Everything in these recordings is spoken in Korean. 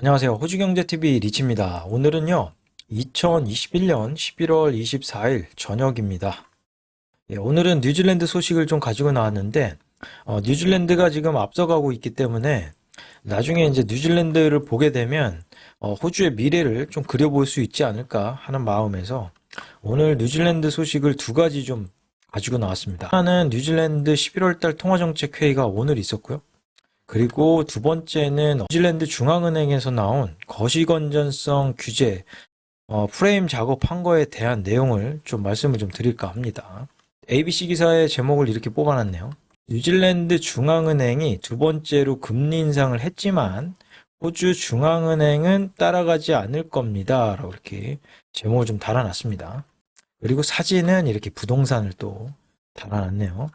안녕하세요. 호주경제TV 리치입니다. 오늘은요, 2021년 11월 24일 저녁입니다. 오늘은 뉴질랜드 소식을 좀 가지고 나왔는데, 뉴질랜드가 지금 앞서가고 있기 때문에 나중에 이제 뉴질랜드를 보게 되면 호주의 미래를 좀 그려볼 수 있지 않을까 하는 마음에서 오늘 뉴질랜드 소식을 두 가지 좀 가지고 나왔습니다. 하나는 뉴질랜드 11월 달 통화정책 회의가 오늘 있었고요. 그리고 두 번째는 뉴질랜드 중앙은행에서 나온 거시건전성 규제 프레임 작업한 거에 대한 내용을 좀 말씀을 좀 드릴까 합니다. ABC 기사의 제목을 이렇게 뽑아놨네요. 뉴질랜드 중앙은행이 두 번째로 금리 인상을 했지만 호주 중앙은행은 따라가지 않을 겁니다. 라고 이렇게 제목을 좀 달아놨습니다. 그리고 사진은 이렇게 부동산을 또 달아놨네요.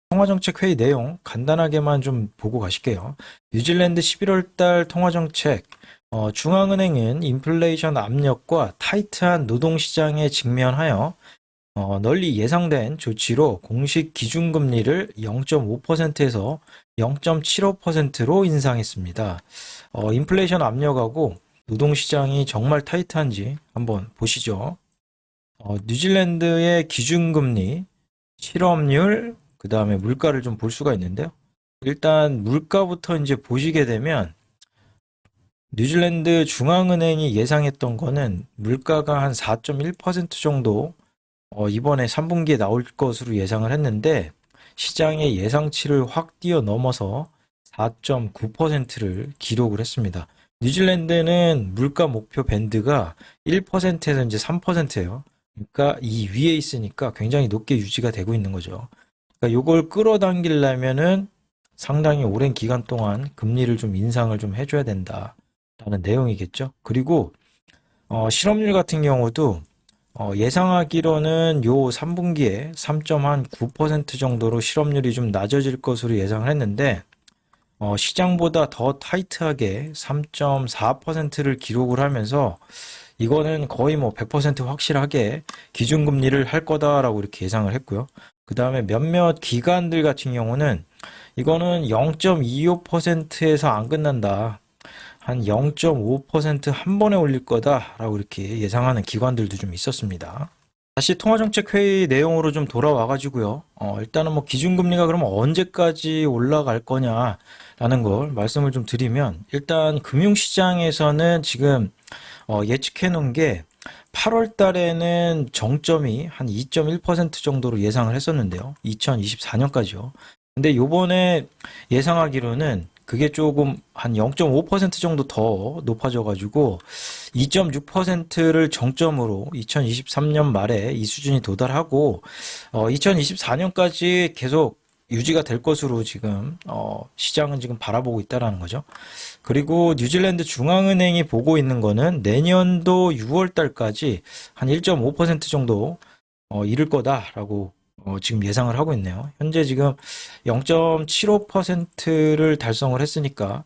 통화정책 회의 내용 간단하게만 좀 보고 가실게요. 뉴질랜드 11월 달 통화정책 중앙은행은 인플레이션 압력과 타이트한 노동시장에 직면하여 널리 예상된 조치로 공식 기준금리를 0.5%에서 0.75%로 인상했습니다. 인플레이션 압력하고 노동시장이 정말 타이트한지 한번 보시죠. 뉴질랜드의 기준금리, 실업률, 그 다음에 물가를 좀 볼 수가 있는데요. 일단 물가부터 이제 보시게 되면 뉴질랜드 중앙은행이 예상했던 거는 물가가 한 4.1% 정도 이번에 3분기에 나올 것으로 예상을 했는데 시장의 예상치를 확 뛰어넘어서 4.9%를 기록을 했습니다. 뉴질랜드는 물가 목표 밴드가 1%에서 이제 3%예요. 그러니까 이 위에 있으니까 굉장히 높게 유지가 되고 있는 거죠. 그러니까 요걸 끌어당기려면은 상당히 오랜 기간 동안 금리를 좀 인상을 좀 해줘야 된다라는 내용이겠죠. 그리고 실업률 같은 경우도 예상하기로는 요 3분기에 3.9% 정도로 실업률이 좀 낮아질 것으로 예상을 했는데 시장보다 더 타이트하게 3.4%를 기록을 하면서 이거는 거의 뭐 100% 확실하게 기준금리를 할 거다라고 이렇게 예상을 했고요. 그 다음에 몇몇 기관들 같은 경우는 이거는 0.25%에서 안 끝난다. 한 0.5% 한 번에 올릴 거다라고 이렇게 예상하는 기관들도 좀 있었습니다. 다시 통화정책 회의 내용으로 좀 돌아와가지고요. 일단은 뭐 기준금리가 그러면 언제까지 올라갈 거냐라는 걸 말씀을 좀 드리면 일단 금융시장에서는 지금 예측해 놓은 게 8월 달에는 정점이 한 2.1% 정도로 예상을 했었는데요. 2024년까지요. 근데 요번에 예상하기로는 그게 조금 한 0.5% 정도 더 높아져가지고 2.6%를 정점으로 2023년 말에 이 수준이 도달하고 2024년까지 계속 유지가 될 것으로 지금 시장은 지금 바라보고 있다라는 거죠. 그리고 뉴질랜드 중앙은행이 보고 있는 거는 내년도 6월 달까지 한 1.5% 정도 이를 거다라고 지금 예상을 하고 있네요. 현재 지금 0.75%를 달성을 했으니까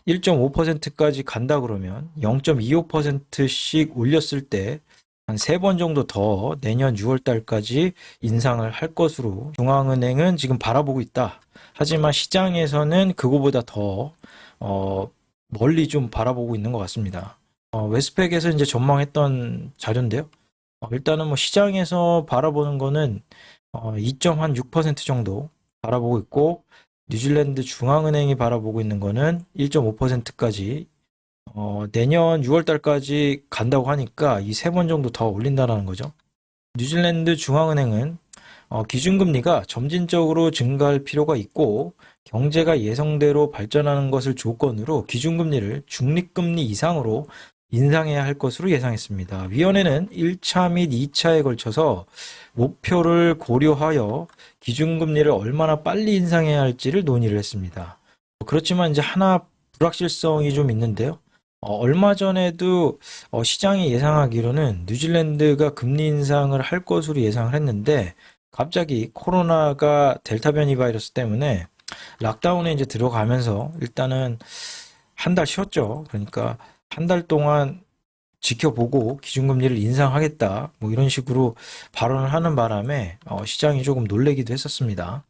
1.5%까지 간다 그러면 0.25%씩 올렸을 때 한 3번 정도 더 내년 6월 달까지 인상을 할 것으로 중앙은행은 지금 바라보고 있다. 하지만 시장에서는 그거보다 더 멀리 좀 바라보고 있는 것 같습니다. 웨스팩에서 이제 전망했던 자료인데요. 일단은 뭐 시장에서 바라보는 거는 2.6% 정도 바라보고 있고 뉴질랜드 중앙은행이 바라보고 있는 거는 1.5%까지 내년 6월 달까지 간다고 하니까 이 3번 정도 더 올린다라는 거죠. 뉴질랜드 중앙은행은 기준금리가 점진적으로 증가할 필요가 있고 경제가 예상대로 발전하는 것을 조건으로 기준금리를 중립금리 이상으로 인상해야 할 것으로 예상했습니다. 위원회는 1차 및 2차에 걸쳐서 목표를 고려하여 기준금리를 얼마나 빨리 인상해야 할지를 논의를 했습니다. 그렇지만 이제 하나 불확실성이 좀 있는데요. 얼마 전에도 시장이 예상하기로는 뉴질랜드가 금리 인상을 할 것으로 예상을 했는데 갑자기 코로나가 델타 변이 바이러스 때문에 락다운에 이제 들어가면서 일단은 한 달 쉬었죠. 그러니까 한 달 동안 지켜보고 기준금리를 인상하겠다. 뭐 이런 식으로 발언을 하는 바람에 시장이 조금 놀래기도 했었습니다.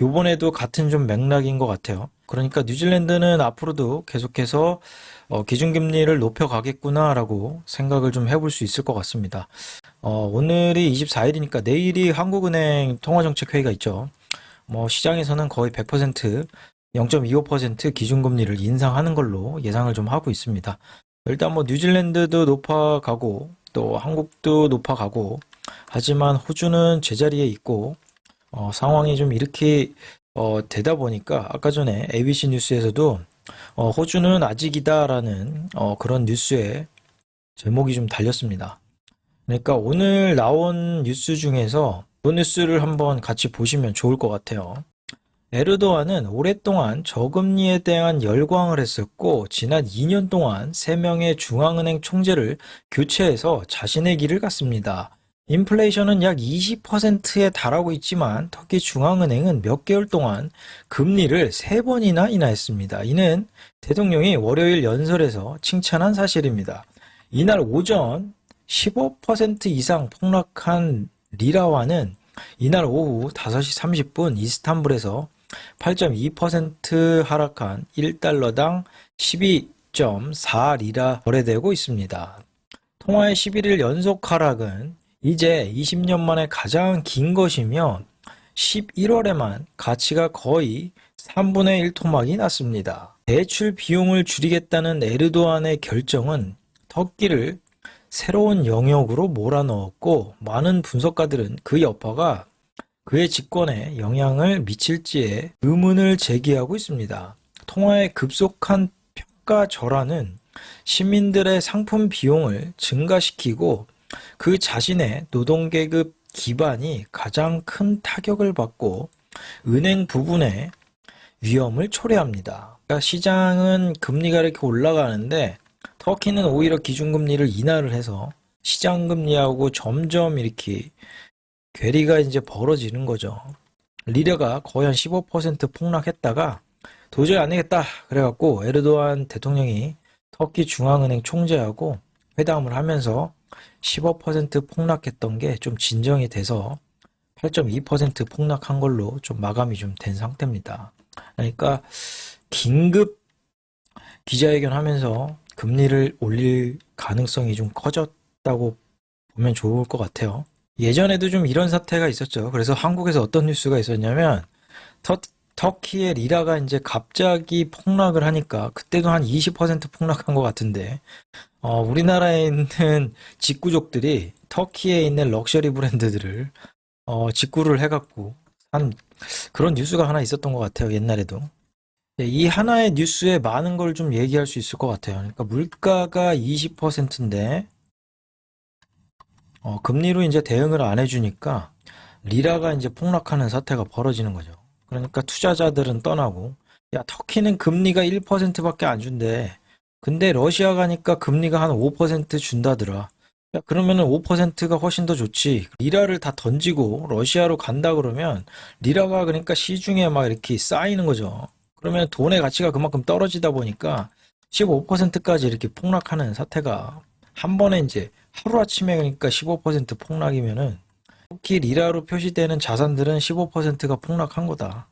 요번에도 같은 좀 맥락인 것 같아요. 그러니까 뉴질랜드는 앞으로도 계속해서 기준금리를 높여가겠구나라고 생각을 좀 해볼 수 있을 것 같습니다. 오늘이 24일이니까 내일이 한국은행 통화정책회의가 있죠. 시장에서는 거의 100%, 0.25% 기준금리를 인상하는 걸로 예상을 좀 하고 있습니다. 일단 뉴질랜드도 높아가고 또 한국도 높아가고 하지만 호주는 제자리에 있고 상황이 좀 이렇게 되다 보니까 아까 전에 ABC 뉴스에서도 호주는 아직이다라는 그런 뉴스에 제목이 좀 달렸습니다. 그러니까 오늘 나온 뉴스 중에서 이 뉴스를 한번 같이 보시면 좋을 것 같아요. 에르도안은 오랫동안 저금리에 대한 열광을 했었고 지난 2년 동안 3명의 중앙은행 총재를 교체해서 자신의 길을 갔습니다. 인플레이션은 약 20%에 달하고 있지만 터키 중앙은행은 몇 개월 동안 금리를 3번이나 인하했습니다. 이는 대통령이 월요일 연설에서 칭찬한 사실입니다. 이날 오전 15% 이상 폭락한 리라와는 이날 오후 5시 30분 이스탄불에서 8.2% 하락한 1달러당 12.4리라 거래되고 있습니다. 통화의 11일 연속 하락은 이제 20년 만에 가장 긴 것이며 11월에만 가치가 거의 3분의 1 토막이 났습니다. 대출 비용을 줄이겠다는 에르도안의 결정은 터키를 새로운 영역으로 몰아넣었고 많은 분석가들은 그 여파가 그의 집권에 영향을 미칠지에 의문을 제기하고 있습니다. 통화의 급속한 평가 절하는 시민들의 상품 비용을 증가시키고 그 자신의 노동계급 기반이 가장 큰 타격을 받고 은행 부분의 위험을 초래합니다. 그러니까 시장은 금리가 이렇게 올라가는데 터키는 오히려 기준금리를 인하를 해서 시장금리하고 점점 이렇게 괴리가 이제 벌어지는 거죠. 리라가 거의 한 15% 폭락했다가 도저히 안 되겠다 그래갖고 에르도안 대통령이 터키 중앙은행 총재하고 회담을 하면서 15% 폭락했던 게 좀 진정이 돼서 8.2% 폭락한 걸로 좀 마감이 좀 된 상태입니다. 그러니까 긴급 기자회견 하면서 금리를 올릴 가능성이 좀 커졌다고 보면 좋을 것 같아요. 예전에도 좀 이런 사태가 있었죠. 그래서 한국에서 어떤 뉴스가 있었냐면 터키의 리라가 이제 갑자기 폭락을 하니까 그때도 한 20% 폭락한 것 같은데 우리나라에 있는 직구족들이 터키에 있는 럭셔리 브랜드들을 직구를 해갖고 한 그런 뉴스가 하나 있었던 것 같아요. 옛날에도. 이 하나의 뉴스에 많은 걸 좀 얘기할 수 있을 것 같아요. 그러니까 물가가 20%인데 금리로 이제 대응을 안 해주니까 리라가 이제 폭락하는 사태가 벌어지는 거죠. 그러니까 투자자들은 떠나고 야 터키는 금리가 1%밖에 안 준대. 근데 러시아 가니까 금리가 한 5% 준다더라. 야 그러면은 5%가 훨씬 더 좋지. 리라를 다 던지고 러시아로 간다 그러면 리라가 그러니까 시중에 막 이렇게 쌓이는 거죠. 그러면 돈의 가치가 그만큼 떨어지다 보니까 15%까지 이렇게 폭락하는 사태가 한 번에 이제 하루아침에 그러니까 15% 폭락이면은 특히 리라로 표시되는 자산들은 15%가 폭락한 거다.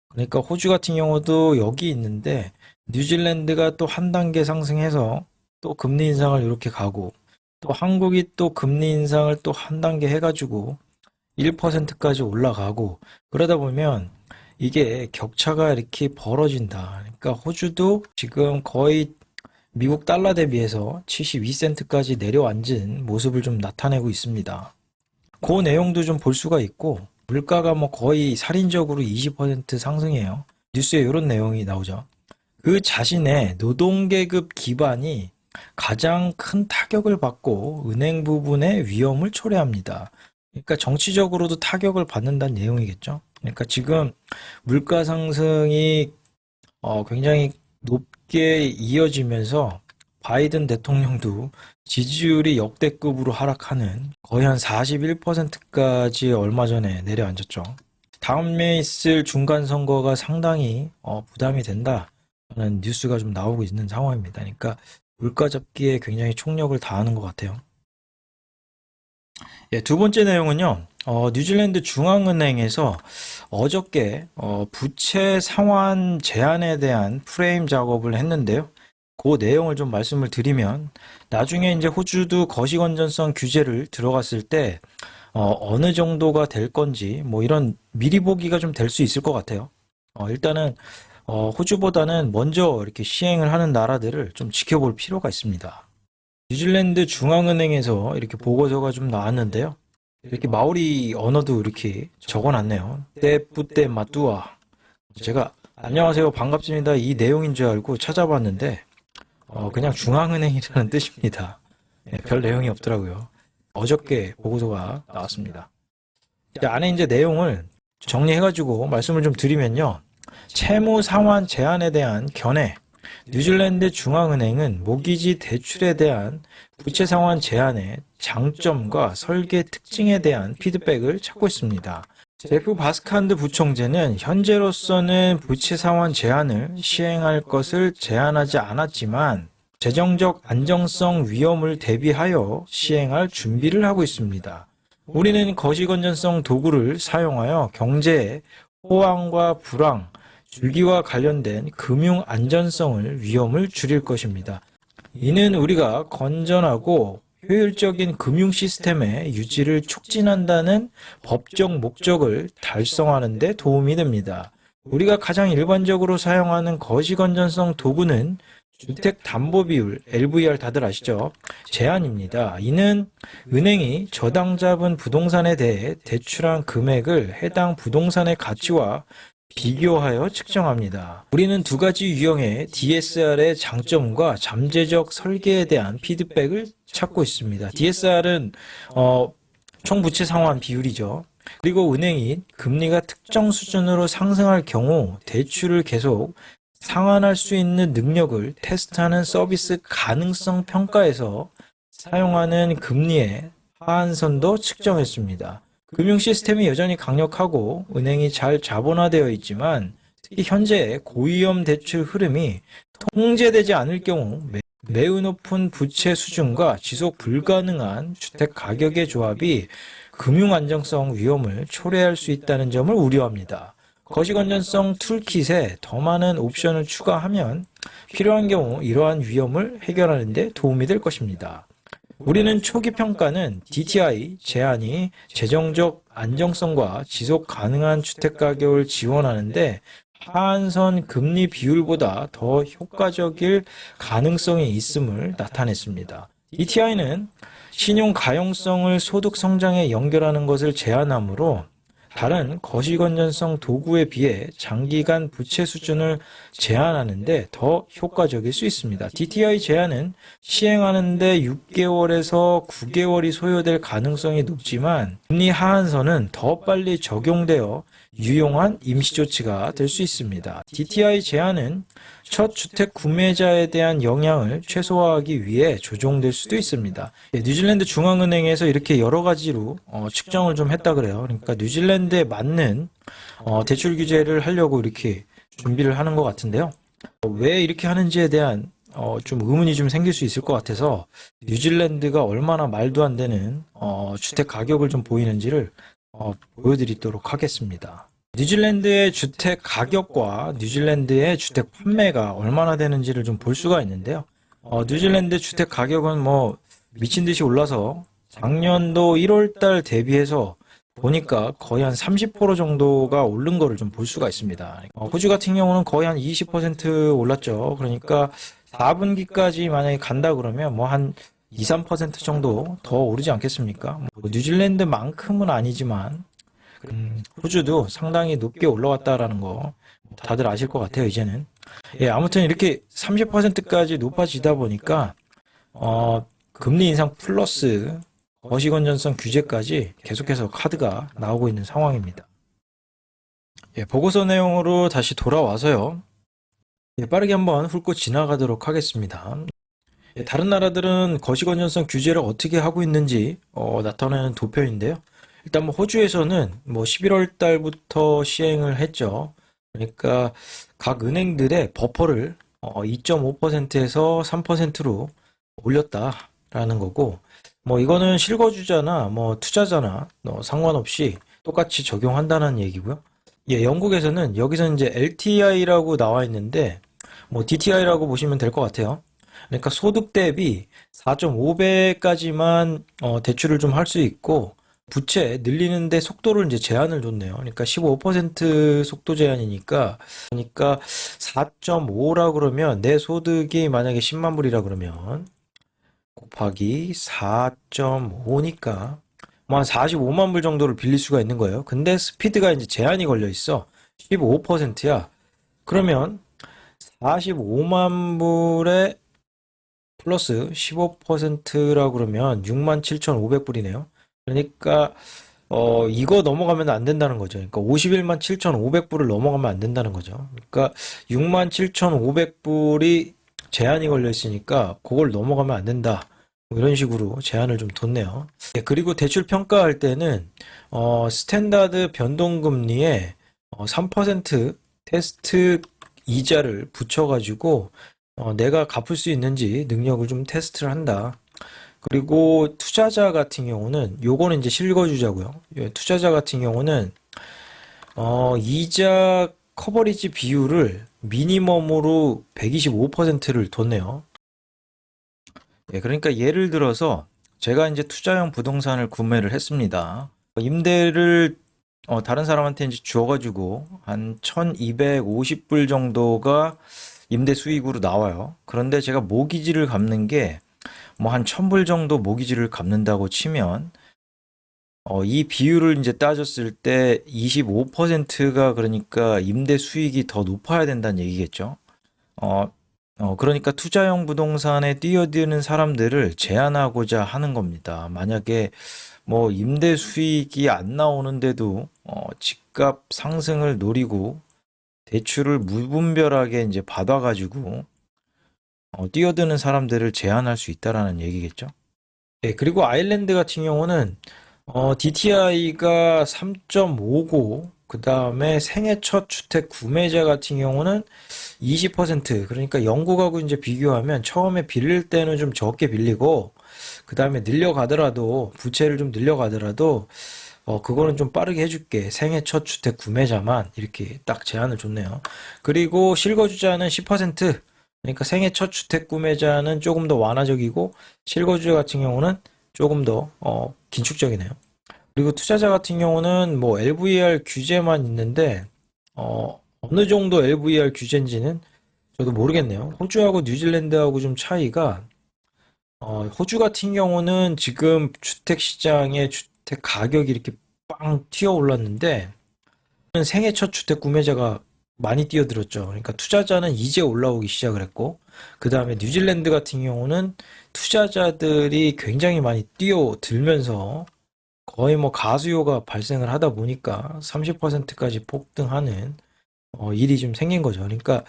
그러니까 호주 같은 경우도 여기 있는데 뉴질랜드가 또 한 단계 상승해서 또 금리 인상을 이렇게 가고 또 한국이 또 금리 인상을 또 한 단계 해가지고 1%까지 올라가고 그러다 보면 이게 격차가 이렇게 벌어진다. 그러니까 호주도 지금 거의 미국 달러 대비해서 72센트까지 내려앉은 모습을 좀 나타내고 있습니다. 그 내용도 좀 볼 수가 있고 물가가 거의 살인적으로 20% 상승해요. 뉴스에 이런 내용이 나오죠. 그 자신의 노동계급 기반이 가장 큰 타격을 받고 은행 부분의 위험을 초래합니다. 그러니까 정치적으로도 타격을 받는다는 내용이겠죠. 그러니까 지금 물가 상승이 굉장히 높게 이어지면서 바이든 대통령도 지지율이 역대급으로 하락하는 거의 한 41%까지 얼마 전에 내려앉았죠. 다음에 있을 중간선거가 상당히 부담이 된다는 뉴스가 좀 나오고 있는 상황입니다. 그러니까 물가 잡기에 굉장히 총력을 다하는 것 같아요. 예, 두 번째 내용은요. 뉴질랜드 중앙은행에서 어저께 부채 상환 제한에 대한 프레임 작업을 했는데요. 그 내용을 좀 말씀을 드리면 나중에 이제 호주도 거시 건전성 규제를 들어갔을 때 어느 정도가 될 건지 뭐 이런 미리 보기가 좀 될 수 있을 것 같아요. 일단은 호주보다는 먼저 이렇게 시행을 하는 나라들을 좀 지켜볼 필요가 있습니다. 뉴질랜드 중앙은행에서 이렇게 보고서가 좀 나왔는데요. 이렇게 마오리 언어도 이렇게 적어놨네요. 때뿌때 마뚜아. 제가 안녕하세요 반갑습니다 이 내용인 줄 알고 찾아봤는데 그냥 중앙은행이라는 뜻입니다. 별 내용이 없더라고요. 어저께 보고서가 나왔습니다. 안에 이제 내용을 정리해가지고 말씀을 좀 드리면요. 채무 상환 제한에 대한 견해. 뉴질랜드 중앙은행은 모기지 대출에 대한 부채 상환 제한의 장점과 설계 특징에 대한 피드백을 찾고 있습니다. 제프 바스칸드 부총재는 현재로서는 부채 상환 제한을 시행할 것을 제안하지 않았지만 재정적 안정성 위험을 대비하여 시행할 준비를 하고 있습니다. 우리는 거시 건전성 도구를 사용하여 경제의 호황과 불황, 줄기와 관련된 금융 안전성을 위험을 줄일 것입니다. 이는 우리가 건전하고 효율적인 금융 시스템의 유지를 촉진한다는 법적 목적을 달성하는 데 도움이 됩니다. 우리가 가장 일반적으로 사용하는 거시 건전성 도구는 주택담보비율, LVR 다들 아시죠? 제한입니다. 이는 은행이 저당 잡은 부동산에 대해 대출한 금액을 해당 부동산의 가치와 비교하여 측정합니다. 우리는 두 가지 유형의 DSR의 장점과 잠재적 설계에 대한 피드백을 찾고 있습니다. DSR은 총부채 상환 비율이죠. 그리고 은행이 금리가 특정 수준으로 상승할 경우 대출을 계속 상환할 수 있는 능력을 테스트하는 서비스 가능성 평가에서 사용하는 금리의 하한선도 측정했습니다. 금융 시스템이 여전히 강력하고 은행이 잘 자본화되어 있지만 특히 현재 고위험 대출 흐름이 통제되지 않을 경우 매우 높은 부채 수준과 지속 불가능한 주택 가격의 조합이 금융 안정성 위험을 초래할 수 있다는 점을 우려합니다. 거시 건전성 툴킷에 더 많은 옵션을 추가하면 필요한 경우 이러한 위험을 해결하는 데 도움이 될 것입니다. 우리는 초기 평가는 DTI 제한이 재정적 안정성과 지속 가능한 주택 가격을 지원하는데 하한선 금리 비율보다 더 효과적일 가능성이 있음을 나타냈습니다. DTI는 신용 가용성을 소득 성장에 연결하는 것을 제한하므로 다른 거시 건전성 도구에 비해 장기간 부채 수준을 제한하는데 더 효과적일 수 있습니다. DTI 제한은 시행하는데 6개월에서 9개월이 소요될 가능성이 높지만 금리 하한선은 더 빨리 적용되어 유용한 임시조치가 될 수 있습니다. DTI 제한은 첫 주택 구매자에 대한 영향을 최소화하기 위해 조정될 수도 있습니다. 뉴질랜드 중앙은행에서 이렇게 여러 가지로 측정을 좀 했다 그래요. 그러니까 뉴질랜드에 맞는 대출 규제를 하려고 이렇게 준비를 하는 것 같은데요. 왜 이렇게 하는지에 대한 좀 의문이 좀 생길 수 있을 것 같아서 뉴질랜드가 얼마나 말도 안 되는 주택 가격을 좀 보이는지를 보여드리도록 하겠습니다. 뉴질랜드의 주택 가격과 뉴질랜드의 주택 판매가 얼마나 되는지를 좀 볼 수가 있는데요. 뉴질랜드 주택 가격은 뭐 미친 듯이 올라서 작년도 1월달 대비해서 보니까 거의 한 30% 정도가 오른 거를 좀 볼 수가 있습니다. 호주 같은 경우는 거의 한 20% 올랐죠. 그러니까 4분기까지 만약에 간다 그러면 뭐 한 2, 3% 정도 더 오르지 않겠습니까? 뭐 뉴질랜드만큼은 아니지만 호주도 상당히 높게 올라왔다라는 거 다들 아실 것 같아요, 이제는. 아무튼 이렇게 30%까지 높아지다 보니까 금리 인상 플러스 거시 건전성 규제까지 계속해서 카드가 나오고 있는 상황입니다. 보고서 내용으로 다시 돌아와서요. 빠르게 한번 훑고 지나가도록 하겠습니다. 다른 나라들은 거시 건전성 규제를 어떻게 하고 있는지 나타내는 도표인데요. 일단 뭐 호주에서는 뭐 11월 달부터 시행을 했죠. 그러니까 각 은행들의 버퍼를 2.5%에서 3%로 올렸다라는 거고, 뭐 이거는 실거주자나 뭐 투자자나 상관없이 똑같이 적용한다는 얘기고요. 예, 영국에서는 여기서 이제 LTI라고 나와 있는데 뭐 DTI라고 보시면 될 것 같아요. 그러니까 소득 대비 4.5배까지만 대출을 좀 할 수 있고 부채 늘리는데 속도를 이제 제한을 뒀네요. 그러니까 15% 속도 제한이니까 그러니까 4.5라 그러면 내 소득이 만약에 10만 불이라 그러면 곱하기 4.5니까 뭐 한 45만 불 정도를 빌릴 수가 있는 거예요. 근데 스피드가 이제 제한이 걸려 있어. 15%야. 그러면 45만 불에 플러스 15%라고 그러면 67,500불이네요. 그러니까 이거 넘어가면 안 된다는 거죠. 그러니까 51만 7,500불을 넘어가면 안 된다는 거죠. 그러니까 6만 7,500불이 제한이 걸려 있으니까 그걸 넘어가면 안 된다. 뭐 이런 식으로 제한을 좀 뒀네요. 예, 그리고 대출 평가할 때는 스탠다드 변동금리에 3% 테스트 이자를 붙여가지고 내가 갚을 수 있는지 능력을 좀 테스트를 한다. 그리고 투자자 같은 경우는 요거는 이제 실거주자고요. 예, 투자자 같은 경우는 이자 커버리지 비율을 미니멈으로 125%를 뒀네요. 예, 그러니까 예를 들어서 제가 이제 투자용 부동산을 구매를 했습니다. 임대를 다른 사람한테 이제 주어가지고 한 1250불 정도가 임대 수익으로 나와요. 그런데 제가 모기지를 갚는 게 뭐 한 1000불 정도 모기지를 갚는다고 치면 이 비율을 이제 따졌을 때 25%가 그러니까 임대 수익이 더 높아야 된다는 얘기겠죠. 어, 그러니까 투자용 부동산에 뛰어드는 사람들을 제한하고자 하는 겁니다. 만약에 뭐 임대 수익이 안 나오는데도 집값 상승을 노리고 대출을 무분별하게 이제 받아가지고 뛰어드는 사람들을 제한할 수 있다라는 얘기겠죠. 네, 그리고 아일랜드 같은 경우는 DTI가 3.5고 그 다음에 생애 첫 주택 구매자 같은 경우는 20%. 그러니까 영국하고 이제 비교하면 처음에 빌릴 때는 좀 적게 빌리고 그 다음에 늘려가더라도 부채를 좀 늘려가더라도 그거는 좀 빠르게 해줄게. 생애 첫 주택 구매자만 이렇게 딱 제한을 줬네요. 그리고 실거주자는 10%. 그러니까 생애 첫 주택 구매자는 조금 더 완화적이고 실거주자 같은 경우는 조금 더 긴축적이네요. 그리고 투자자 같은 경우는 뭐 LVR 규제만 있는데 어느 정도 LVR 규제인지는 저도 모르겠네요. 호주하고 뉴질랜드하고 좀 차이가 호주 같은 경우는 지금 주택 시장에 주택 가격이 이렇게 빵 튀어 올랐는데 생애 첫 주택 구매자가 많이 뛰어들었죠. 그러니까 투자자는 이제 올라오기 시작을 했고 그 다음에 뉴질랜드 같은 경우는 투자자들이 굉장히 많이 뛰어들면서 거의 뭐 가수요가 발생을 하다 보니까 30%까지 폭등하는 일이 좀 생긴 거죠. 그러니까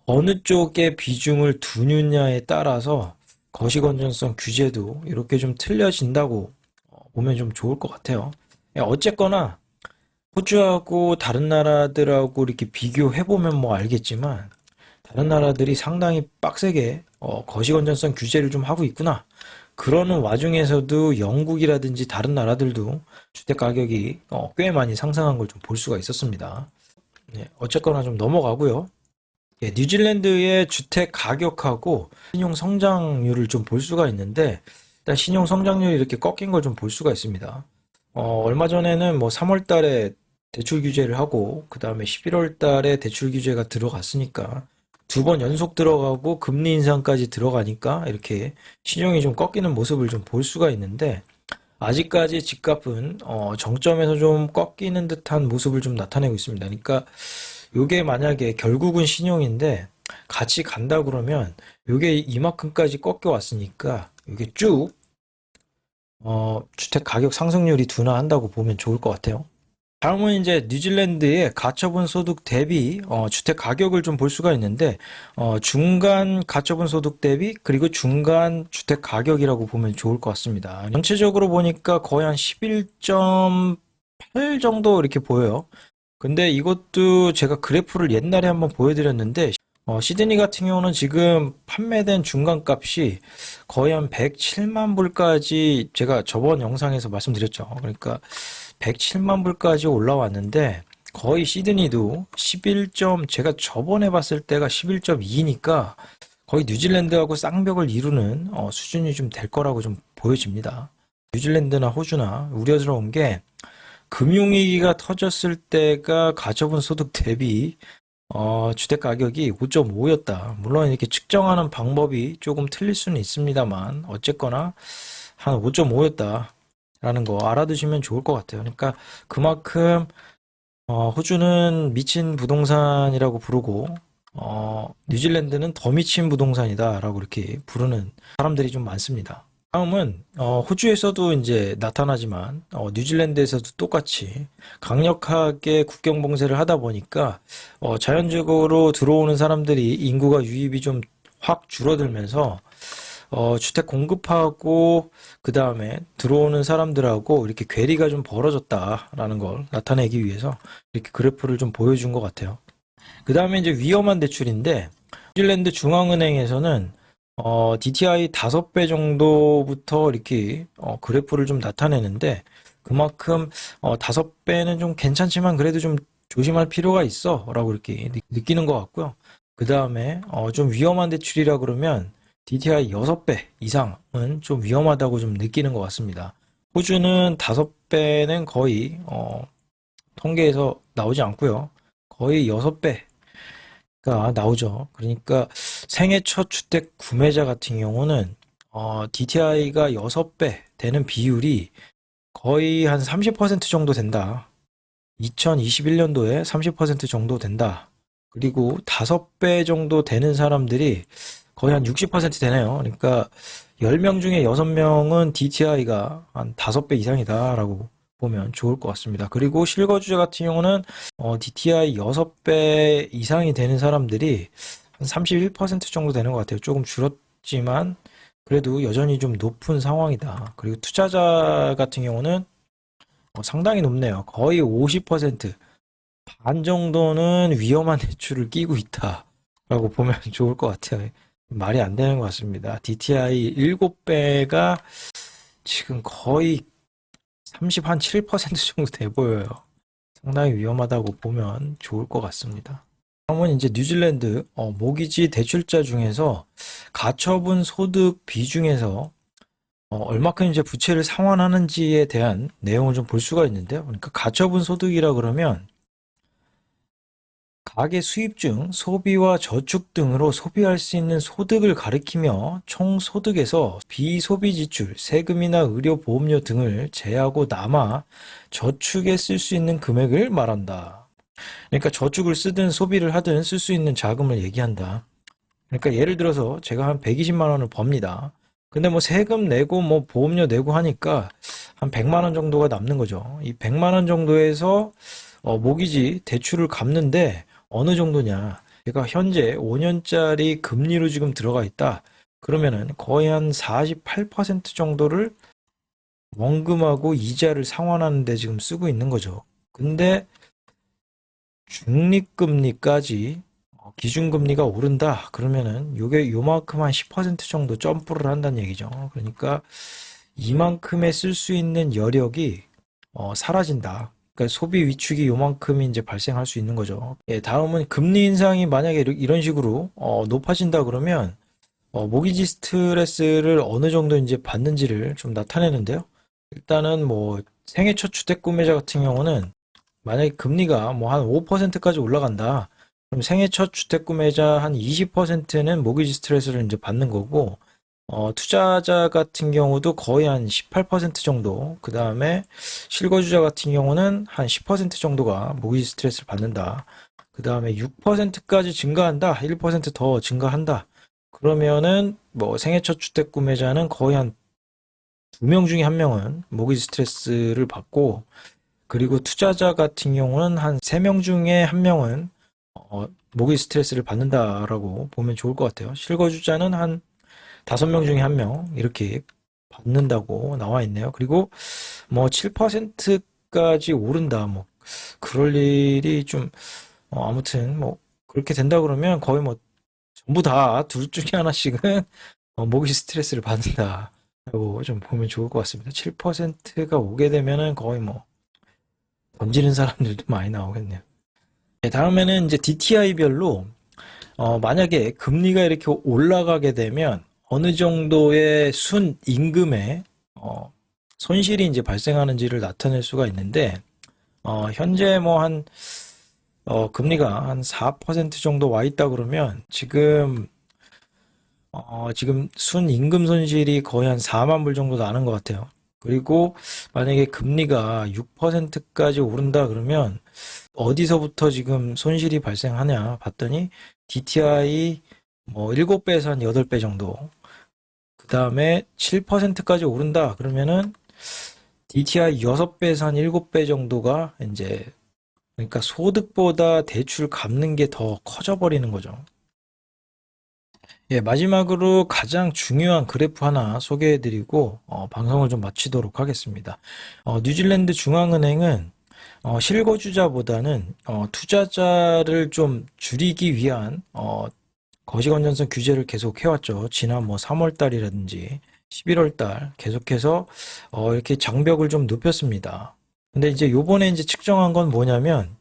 어느 쪽에 비중을 두느냐에 따라서 거시건전성 규제도 이렇게 좀 틀려진다고 보면 좀 좋을 것 같아요. 어쨌거나 호주하고 다른 나라들하고 이렇게 비교해보면 뭐 알겠지만 다른 나라들이 상당히 빡세게 거시건전성 규제를 좀 하고 있구나. 그러는 와중에서도 영국이라든지 다른 나라들도 주택 가격이 꽤 많이 상승한 걸 좀 볼 수가 있었습니다. 네, 어쨌거나 좀 넘어가고요. 예, 뉴질랜드의 주택 가격하고 신용 성장률을 좀 볼 수가 있는데 일단 신용 성장률이 이렇게 꺾인 걸 좀 볼 수가 있습니다. 얼마 전에는 뭐 3월 달에 대출 규제를 하고 그 다음에 11월 달에 대출 규제가 들어갔으니까 두 번 연속 들어가고 금리 인상까지 들어가니까 이렇게 신용이 좀 꺾이는 모습을 좀 볼 수가 있는데 아직까지 집값은 정점에서 좀 꺾이는 듯한 모습을 좀 나타내고 있습니다. 그러니까 요게 만약에 결국은 신용인데 같이 간다 그러면 요게 이만큼까지 꺾여 왔으니까 요게 쭉 주택 가격 상승률이 둔화한다고 보면 좋을 것 같아요. 다음은 이제 뉴질랜드의 가처분 소득 대비 주택 가격을 좀 볼 수가 있는데 중간 가처분 소득 대비 그리고 중간 주택 가격이라고 보면 좋을 것 같습니다. 전체적으로 보니까 거의 한 11.8 정도 이렇게 보여요. 근데 이것도 제가 그래프를 옛날에 한번 보여드렸는데 시드니 같은 경우는 지금 판매된 중간값이 거의 한 107만 불까지 제가 저번 영상에서 말씀드렸죠. 그러니까 107만 불까지 올라왔는데 거의 시드니도 11점, 제가 저번에 봤을 때가 11.2니까 거의 뉴질랜드하고 쌍벽을 이루는 수준이 좀 될 거라고 좀 보여집니다. 뉴질랜드나 호주나 우려스러운 게 금융위기가 터졌을 때가 가처분 소득 대비 주택 가격이 5.5였다. 물론 이렇게 측정하는 방법이 조금 틀릴 수는 있습니다만 어쨌거나 한 5.5였다라는 거 알아두시면 좋을 것 같아요. 그러니까 그만큼 호주는 미친 부동산이라고 부르고 뉴질랜드는 더 미친 부동산이다라고 이렇게 부르는 사람들이 좀 많습니다. 다음은 호주에서도 이제 나타나지만 뉴질랜드에서도 똑같이 강력하게 국경 봉쇄를 하다 보니까 자연적으로 들어오는 사람들이 인구가 유입이 좀 확 줄어들면서 주택 공급하고 그 다음에 들어오는 사람들하고 이렇게 괴리가 좀 벌어졌다라는 걸 나타내기 위해서 이렇게 그래프를 좀 보여준 것 같아요. 그 다음에 이제 위험한 대출인데 뉴질랜드 중앙은행에서는 DTI 5배 정도부터 이렇게 그래프를 좀 나타내는데 그만큼 5배는 좀 괜찮지만 그래도 좀 조심할 필요가 있어 라고 이렇게 느끼는 것 같고요. 그 다음에 좀 위험한 대출이라 그러면 DTI 6배 이상은 좀 위험하다고 좀 느끼는 것 같습니다. 호주는 5배는 거의 통계에서 나오지 않고요. 거의 6배가 나오죠. 그러니까 생애 첫 주택 구매자 같은 경우는 DTI가 6배 되는 비율이 거의 한 30% 정도 된다. 2021년도에 30% 정도 된다. 그리고 5배 정도 되는 사람들이 거의 한 60% 되네요. 그러니까 10명 중에 6명은 DTI가 한 5배 이상이다라고 보면 좋을 것 같습니다. 그리고 실거주자 같은 경우는 DTI 6배 이상이 되는 사람들이 한 31% 정도 되는 것 같아요. 조금 줄었지만 그래도 여전히 좀 높은 상황이다. 그리고 투자자 같은 경우는 상당히 높네요. 거의 50%, 반 정도는 위험한 대출을 끼고 있다라고 보면 좋을 것 같아요. 말이 안 되는 것 같습니다. DTI 7배가 지금 거의 37% 정도 돼 보여요. 상당히 위험하다고 보면 좋을 것 같습니다. 다음은 이제 뉴질랜드 모기지 대출자 중에서 가처분 소득 비중에서 얼마큼 이제 부채를 상환하는지에 대한 내용을 좀 볼 수가 있는데요. 그러니까 가처분 소득이라 그러면 가계 수입 중 소비와 저축 등으로 소비할 수 있는 소득을 가리키며 총 소득에서 비소비 지출, 세금이나 의료 보험료 등을 제하고 남아 저축에 쓸 수 있는 금액을 말한다. 그러니까 저축을 쓰든 소비를 하든 쓸 수 있는 자금을 얘기한다. 그러니까 예를 들어서 제가 한 120만 원을 법니다. 근데 뭐 세금 내고 뭐 보험료 내고 하니까 한 100만 원 정도가 남는 거죠. 이 100만 원 정도에서 모기지 대출을 갚는데 어느 정도냐? 제가 현재 5년짜리 금리로 지금 들어가 있다. 그러면은 거의 한 48% 정도를 원금하고 이자를 상환하는 데 지금 쓰고 있는 거죠. 근데 중립금리까지 기준금리가 오른다. 그러면은 요게 요만큼 한 10% 정도 점프를 한다는 얘기죠. 그러니까 이만큼에 쓸 수 있는 여력이 사라진다. 그러니까 소비 위축이 요만큼이 이제 발생할 수 있는 거죠. 예, 다음은 금리 인상이 만약에 이런 식으로 높아진다 그러면 모기지 스트레스를 어느 정도 이제 받는지를 좀 나타내는데요. 일단은 뭐 생애 첫 주택 구매자 같은 경우는 만약에 금리가 뭐 한 5%까지 올라간다. 그럼 생애 첫 주택 구매자 한 20%는 모기지 스트레스를 이제 받는 거고, 투자자 같은 경우도 거의 한 18% 정도, 그 다음에 실거주자 같은 경우는 한 10% 정도가 모기지 스트레스를 받는다. 그 다음에 6%까지 증가한다. 1%더 증가한다. 그러면은 뭐 생애 첫 주택 구매자는 거의 한 2명 중에 1명은 모기지 스트레스를 받고, 그리고 투자자 같은 경우는 한 3명 중에 1명은 모기지 스트레스를 받는다라고 보면 좋을 것 같아요. 실거주자는 한 5명 중에 1명 이렇게 받는다고 나와 있네요. 그리고 뭐 7%까지 오른다. 뭐 그럴 일이 좀 아무튼 뭐 그렇게 된다 그러면 거의 뭐 전부 다 둘 중에 하나씩은 모기 스트레스를 받는다. 라고 좀 보면 좋을 것 같습니다. 7%가 오게 되면은 거의 뭐 던지는 사람들도 많이 나오겠네요. 네, 다음에는 이제 DTI별로 만약에 금리가 이렇게 올라가게 되면 어느 정도의 순 임금에 손실이 이제 발생하는지를 나타낼 수가 있는데 현재 뭐 한 금리가 한 4% 정도 와 있다 그러면 지금 순 임금 손실이 거의 한 4만 불 정도 나는 것 같아요. 그리고 만약에 금리가 6%까지 오른다 그러면 어디서부터 지금 손실이 발생하냐 봤더니 DTI 뭐 7배에서 한 8배 정도. 그 다음에 7%까지 오른다 그러면은 DTI 6배에서 한 7배 정도가 이제 그러니까 소득보다 대출 갚는 게 더 커져 버리는 거죠. 예, 마지막으로 가장 중요한 그래프 하나 소개해드리고 방송을 좀 마치도록 하겠습니다. 뉴질랜드 중앙은행은 실거주자보다는 투자자를 좀 줄이기 위한 거시건전성 규제를 계속 해왔죠. 지난 뭐 3월 달이라든지 11월 달 계속해서 이렇게 장벽을 좀 높였습니다. 근데 이제 요번에 이제 측정한 건 뭐냐면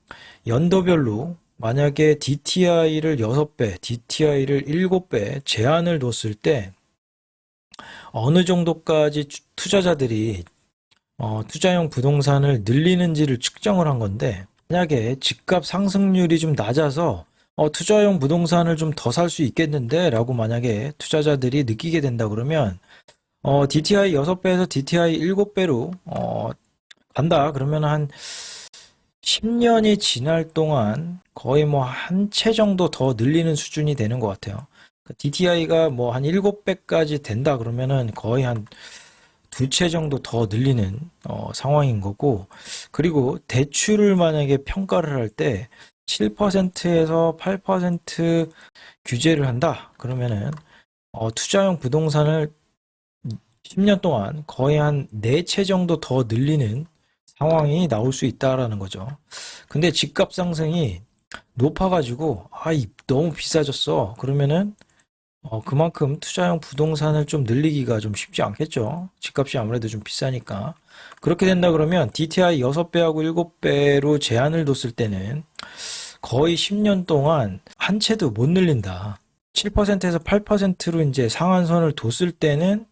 연도별로 만약에 DTI를 6배, DTI를 7배 제한을 뒀을 때 어느 정도까지 투자자들이 투자용 부동산을 늘리는지를 측정을 한 건데 만약에 집값 상승률이 좀 낮아서 투자용 부동산을 좀 더 살 수 있겠는데 라고 만약에 투자자들이 느끼게 된다 그러면 DTI 6배에서 DTI 7배로 간다 그러면 한 10년이 지날 동안 거의 뭐 한 채 정도 더 늘리는 수준이 되는 것 같아요. DTI가 뭐 한 7배까지 된다 그러면은 거의 한 두 채 정도 더 늘리는 상황인 거고, 그리고 대출을 만약에 평가를 할 때 7%에서 8% 규제를 한다 그러면은 투자용 부동산을 10년 동안 거의 한 4채 정도 더 늘리는 상황이 나올 수 있다라는 거죠. 근데 집값 상승이 높아가지고 너무 비싸졌어. 그러면은 그만큼 투자용 부동산을 좀 늘리기가 좀 쉽지 않겠죠. 집값이 아무래도 좀 비싸니까. 그렇게 된다 그러면 DTI 6배하고 7배로 제한을 뒀을 때는 거의 10년 동안 한 채도 못 늘린다. 7%에서 8%로 이제 상한선을 뒀을 때는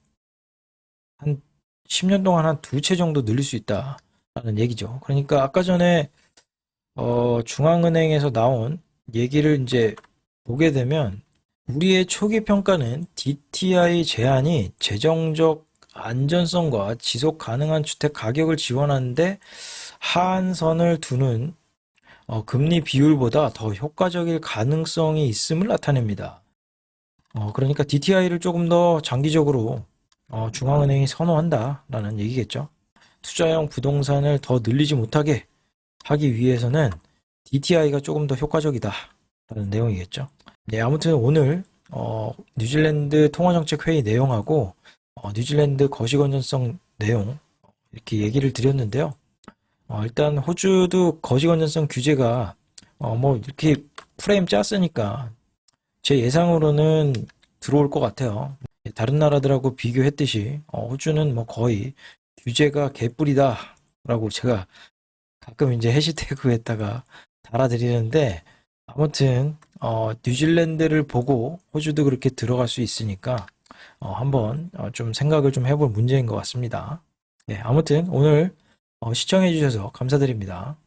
한 10년 동안 한 두 채 정도 늘릴 수 있다라는 얘기죠. 그러니까 아까 전에 중앙은행에서 나온 얘기를 이제 보게 되면 우리의 초기 평가는 DTI 제한이 재정적 안전성과 지속 가능한 주택 가격을 지원하는데 하한선을 두는 금리 비율보다 더 효과적일 가능성이 있음을 나타냅니다. 그러니까 DTI를 조금 더 장기적으로 중앙은행이 선호한다라는 얘기겠죠. 투자용 부동산을 더 늘리지 못하게 하기 위해서는 DTI가 조금 더 효과적이다라는 내용이겠죠. 네, 아무튼 오늘 뉴질랜드 통화정책 회의 내용하고 뉴질랜드 거시건전성 내용 이렇게 얘기를 드렸는데요. 일단 호주도 거시건전성 규제가 뭐 이렇게 프레임 짰으니까 제 예상으로는 들어올 것 같아요. 다른 나라들하고 비교했듯이 호주는 뭐 거의 규제가 개뿔이다 라고 제가 가끔 이제 해시태그에다가 달아드리는데 아무튼 뉴질랜드를 보고 호주도 그렇게 들어갈 수 있으니까 한번 좀 생각을 좀 해볼 문제인 것 같습니다. 네, 아무튼 오늘 시청해 주셔서 감사드립니다.